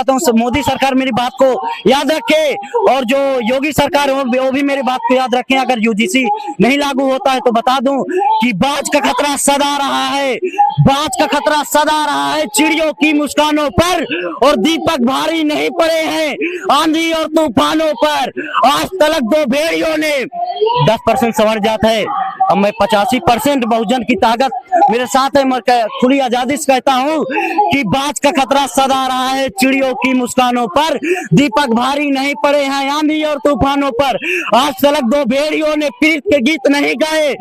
चाहता हूँ मोदी सरकार मेरी बात को याद रखे, और जो योगी सरकार हो वो भी मेरी बात को याद रखें। अगर यूजीसी नहीं लागू होता है तो बता दूं कि बाज का खतरा सदा रहा है, बाज का खतरा सदा रहा है चिड़ियों की मुस्कानों पर, और दीपक भारी नहीं पड़े हैं आंधी और तूफानों पर। आज तलक दो भेड़ियों ने 10% संवर जाता है, अब मैं 85% बहुजन की ताकत मेरे साथ है। मैं खुली आजादी से कहता हूँ कि बाज का खतरा सदा रहा है चिड़ियों की मुस्कानों पर, दीपक भारी नहीं पड़े हैं आंधी और तूफानों पर। आज तलक दो भेड़ियों ने प्रीत के गीत नहीं गाए,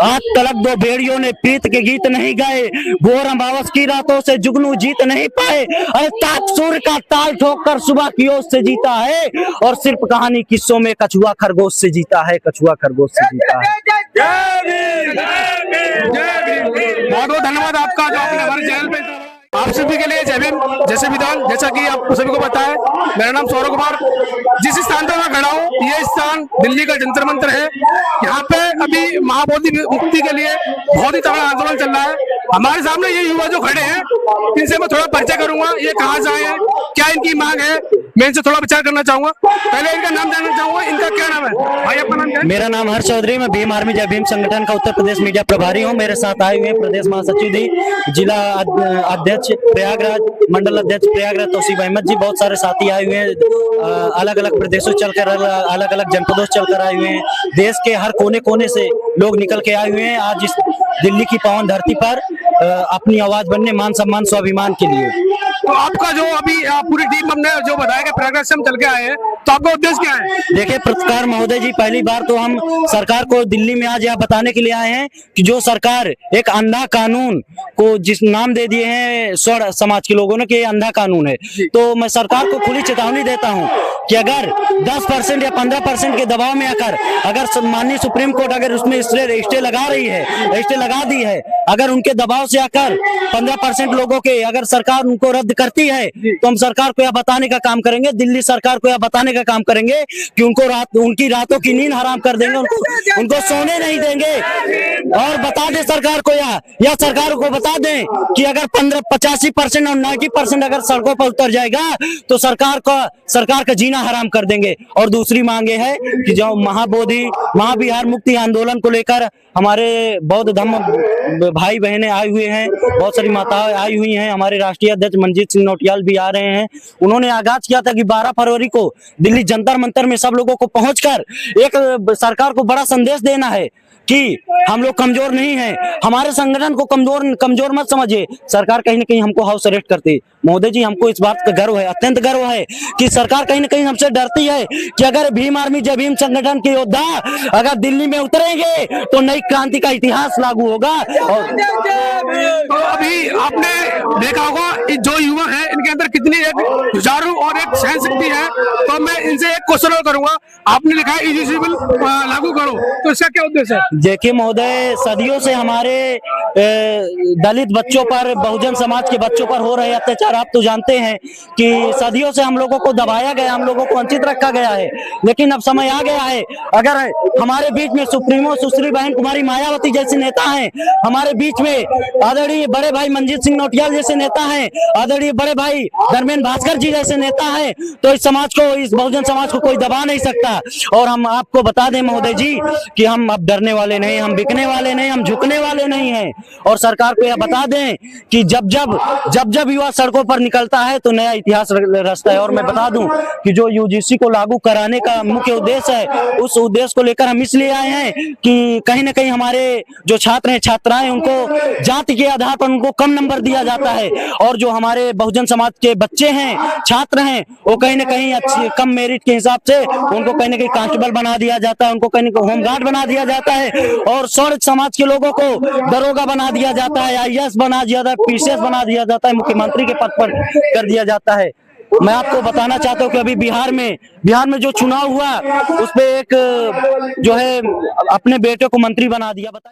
आज तलक दो भेड़ियों ने प्रीत के गीत नहीं गाए, घोर अमावस की रातों से जुगनू जीत नहीं पाए। अरे ताकसूर का ताल ठोक कर सुबह की ओर से जीता है, और सिर्फ कहानी किस्सों में कछुआ खरगोश से जीता है, कछुआ खरगोश से जीता है। बहुत बहुत धन्यवाद आपका जो आपने हमारे चैनल पे। आप सभी के लिए जय भीम, जय संविधान। जैसा कि आप सभी को पता है, मेरा नाम सौरभ कुमार। जिस स्थान पर मैं खड़ा हूँ ये स्थान दिल्ली का जंतर मंतर है। यहाँ पे अभी महाबोधि मुक्ति के लिए बहुत ही तगड़ा आंदोलन चल रहा है। हमारे सामने ये युवा जो खड़े हैं इनसे मैं थोड़ा परिचय करूंगा, ये कहाँ से आए हैं, क्या इनकी मांग है, मैं इनसे थोड़ा विचार करना चाहूंगा। पहले इनका नाम जानना चाहूंगा, इनका क्या नाम है भाई? आपका नाम क्या है? मेरा नाम हर्ष चौधरी, मैं भीम आर्मी जय भीम संगठन का उत्तर प्रदेश मीडिया प्रभारी हूँ। मेरे साथ आए हुए प्रदेश महासचिव दी, जिला अध्यक्ष प्रयागराज, मंडल अध्यक्ष प्रयागराज तौसीफ अहमद जी, बहुत सारे साथी आए हुए हैं, अलग अलग प्रदेशों चलकर, अलग अलग जनपदों से चलकर आए हुए हैं। देश के हर कोने कोने से लोग निकल के आए हुए हैं आज इस दिल्ली की पावन धरती पर अपनी आवाज बनने, मान सम्मान स्वाभिमान के लिए। तो आपका जो अभी पूरी टीम हमने जो बताया कि प्रयागराज से हम चल के आए हैं, तो आपका उद्देश्य क्या है? देखिए पत्रकार महोदय जी, पहली बार तो हम सरकार को दिल्ली में आज यह बताने के लिए आए हैं कि जो सरकार एक अंधा कानून को जिस नाम दे दिए हैं स्वर्ण समाज के लोगों ने कि ये अंधा कानून है, तो मैं सरकार को खुली चेतावनी देता हूं कि अगर 10% या 15% के दबाव में आकर अगर माननीय सुप्रीम कोर्ट अगर उसमें स्टे लगा रही है, स्टे लगा दी है, अगर उनके दबाव से आकर 15% लोगों के अगर सरकार उनको रद्द करती है, तो हम सरकार को यह बताने का काम करेंगे, दिल्ली सरकार को यह बताने का काम करेंगे कि उनकी रातों की नींद हराम कर देंगे, उनको सोने नहीं देंगे। और बता दें सरकार को या सरकार को बता दें कि अगर 85% और 90% अगर सड़कों पर उतर जाएगा तो सरकार का जीना हराम कर देंगे। और दूसरी मांगे है कि जो महाबिहार मुक्ति आंदोलन को लेकर हमारे बौद्ध धर्म भाई बहनें आए हुए हैं, बहुत सारी माताएं आई हुई हैं, हमारे राष्ट्रीय अध्यक्ष मंजीत सिंह नौटियाल भी आ रहे हैं। उन्होंने आगाज किया था कि 12 फरवरी को दिल्ली जंतर मंतर में सब लोगों को पहुंचकर एक सरकार को बड़ा संदेश देना है कि हम लोग कमजोर नहीं हैं, हमारे संगठन को कमजोर मत समझिए। सरकार कहीं न कहीं हमको हाउस अरेस्ट करती। मोदी जी, हमको इस बात का गर्व है, अत्यंत गर्व है कि सरकार कहीं न कहीं हमसे डरती है कि अगर भीम आर्मी जय भीम संगठन के योद्धा अगर दिल्ली में उतरेंगे तो नई क्रांति का इतिहास लागू होगा। और तो अभी आपने देखा होगा जो युवा है इनके अंदर कितनी एक जुझारू और एक सहन शक्ति है। तो मैं इनसे एक क्वेश्चन और करूंगा, आपने लिखा है यूजीसी बिल लागू करो, तो इसका क्या उद्देश्य है? देखिए महोदय, सदियों से हमारे दलित बच्चों पर, बहुजन समाज के बच्चों पर हो रहे अत्याचार आप तो जानते हैं कि सदियों से हम लोगों को दबाया गया, हम लोगों को वंचित रखा गया है। लेकिन अब समय आ गया है, अगर हमारे बीच में सुप्रीमो सुश्री बहन कुमारी मायावती जैसे नेता हैं, हमारे बीच में आदरणीय बड़े भाई मंजीत सिंह नौटियाल जैसे नेता हैं, आदरणीय बड़े भाई धर्मेंद्र भास्कर जी जैसे नेता हैं, तो इस समाज को, इस बहुजन समाज को कोई दबा नहीं सकता। और हम आपको बता दें महोदय जी कि हम अब डरने वाले नहीं, हम बिकने वाले नहीं, हम झुकने वाले नहीं हैं। और सरकार को यह बता दें कि जब युवा सड़कों पर निकलता है तो नया इतिहास रचता है। और मैं बता दूं कि जो यूजीसी को लागू कराने का मुख्य उद्देश्य है, उस उद्देश्य को लेकर हम इसलिए आए हैं कि कहीं न कहीं हमारे जो छात्र हैं, छात्राएं, उनको जाति के आधार पर उनको कम नंबर दिया जाता है, और जो हमारे बहुजन समाज के बच्चे हैं, छात्र हैं, वो कहीं न कहीं अच्छी कम मेरिट के हिसाब से उनको कहीं न कहीं कांस्टेबल बना दिया जाता है, उनको कहीं न कहीं होमगार्ड बना दिया जाता है, और स्वर्ण समाज के लोगों को दरोगा बना दिया जाता है, IAS बना दिया जाता है, PCS बना दिया जाता है, मुख्यमंत्री के पद पर कर दिया जाता है। मैं आपको बताना चाहता हूँ कि अभी बिहार में जो चुनाव हुआ उस पे एक जो है अपने बेटे को मंत्री बना दिया। बताइए।